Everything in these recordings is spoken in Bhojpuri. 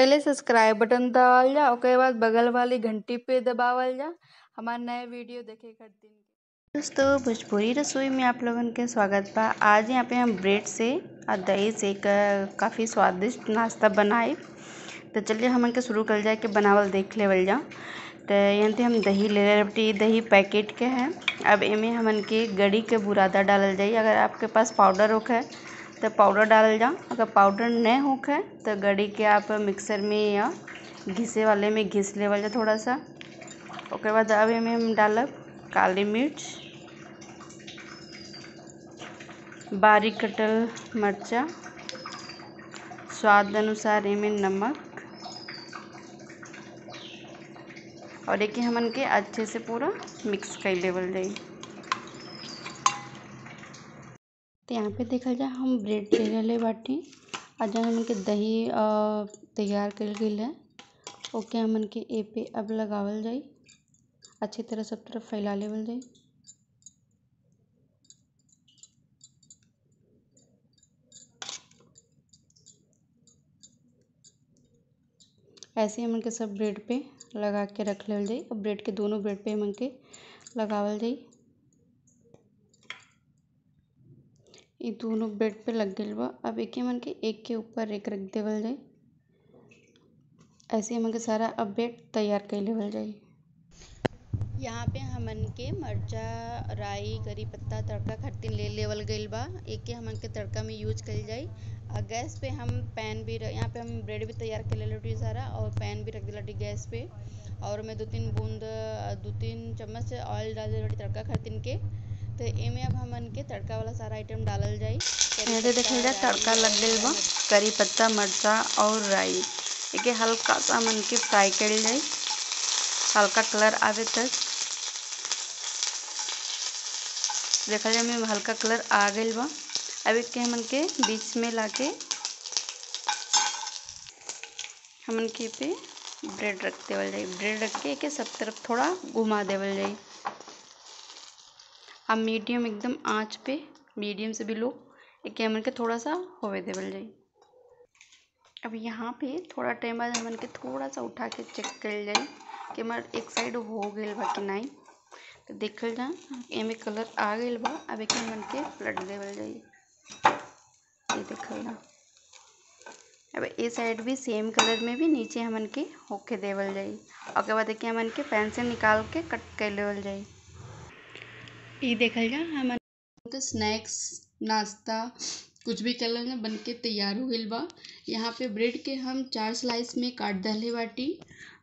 पहले सब्सक्राइब बटन दबावल जा, ओकरे बाद बगल वाली घंटी पे दबावल जा हमार नए वीडियो देखे खातिर। दोस्तों भोजपुरी रसोई में आप लोगन के स्वागत बा। आज यहाँ पे हम ब्रेड से और दही से काफ़ी स्वादिष्ट नाश्ता बनाए। तो चलिए हमन के शुरू कर जाए कि बनावल देख लेवल जा। तो यहाँ हम दही ले रहे, दही पैकेट के है। अब इमें हमन के गड़ी के बुरादा डालल जाई। अगर आपके पास पाउडर होखे तो पाउडर डालल जा, अगर पाउडर नहीं होखे तो गड़ी के आप मिक्सर में या घिसे वाले में घिस लेवल जा थोड़ा सा। उसके बाद अब इमें हम डालब काली मिर्च, बारीक कटल मर्चा, स्वाद अनुसार इमें नमक, और एक हमन के अच्छे से पूरा मिक्स कर लेवल जाई। तो यहाँ पे देखल जा हम ब्रेड ले ले बाटी और जहाँ हमन के दही तैयार कर गई है ओके हमन के ए पे अब लगावल जाई। अच्छी तरह सब तरफ फैला लेवल जाई। ऐसे हमन के सब ब्रेड पे लगा के रख लेवल जाई। अब ब्रेड के दोनों ब्रेड पे हमन के लगावल जाई। ये दोनों ब्रेड पे लग गई बा। अब एक हमन के एक के ऊपर एक रख देवल जाई। ऐसे हमन के सारा अब ब्रेड तैयार कर लेवल जाई। यहाँ पे हमन के मर्चा, राई, करी पत्ता तड़का खातिर ले लेवल गईल बा। एक के हमन के तड़का में यूज कईल जाई। और गैस पे हम पैन भी यहाँ पे हम ब्रेड भी तैयार कर ले सारा और पैन भी रख दिला गैस पे। और मैं 2-3 चम्मच ऑयल डाल दे तड़का खातिर के। तो एमे अब हमन के तड़का वाला सारा आइटम डालल जाई। देखल जा तड़का लग गईल बा। करी पत्ता, मर्चा और राई एक हल्का सा हमन के फ्राई कर जाई, हल्का कलर आवे तक। देखल जा में हल्का कलर आ गईल बा। अब एक हमन के बीच में लाके हमन के पे ब्रेड रख देवल जाई। ब्रेड रख के सब तरफ थोड़ा घुमा देवल जाई। अब मीडियम एकदम आंच पे, मीडियम से भी लो, एक हमन के थोड़ा सा होवे देवल जाई। अब यहाँ पे थोड़ा टाइम बाद हमन के थोड़ा सा उठा के चेक कर जाई कि हमार एक साइड हो गईल बा कि नहीं। तो देखल जा एमे कलर आ गईल बा। अब एक हमन के पलट देवल जाई। ये देखल जा अब ए साइड भी सेम कलर में भी नीचे हमन के होके देवल जाई। और के बाद एक हमन के पैन से निकाल के कट कर लेवल जाई। ये देखल जा हमन के स्नैक्स नाश्ता कुछ भी कलर में बन के तैयार हो गईल बा। यहाँ पे ब्रेड के हम 4 स्लाइस में काट दले बाटी।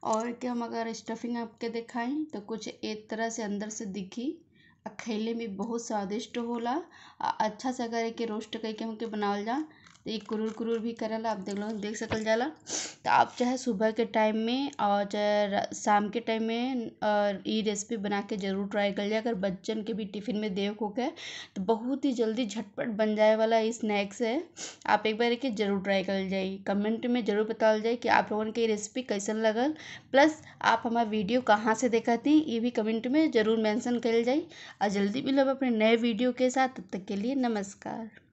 और के हम अगर स्टफिंग आपके दिखाएं तो कुछ एक तरह से अंदर से दिखी। खैले में बहुत स्वादिष्ट होला। अच्छा से अगर एक रोस्ट करके हमके बनावल जा तो एक कुरूर कुरूर भी करेला। आप देख सकल जाला। तो आप चाहे सुबह के टाइम में और चाहे शाम के टाइम में ये रेसिपी बना के ज़रूर ट्राई कर लिया। अगर बच्चन के भी टिफ़िन में देव को के तो बहुत ही जल्दी झटपट बन जाए वाला ये स्नैक्स है। आप एक बार के ज़रूर ट्राई कर जाइए। कमेंट में ज़रूर बतावल जाए कि आप लोगों के ये रेसिपी कैसन लगल। प्लस आप हमारा वीडियो कहाँ से देखा थी ये भी कमेंट में ज़रूर मेंशन कर जाए। और जल्दी मिलब अपने नए वीडियो के साथ। तब तक के लिए नमस्कार।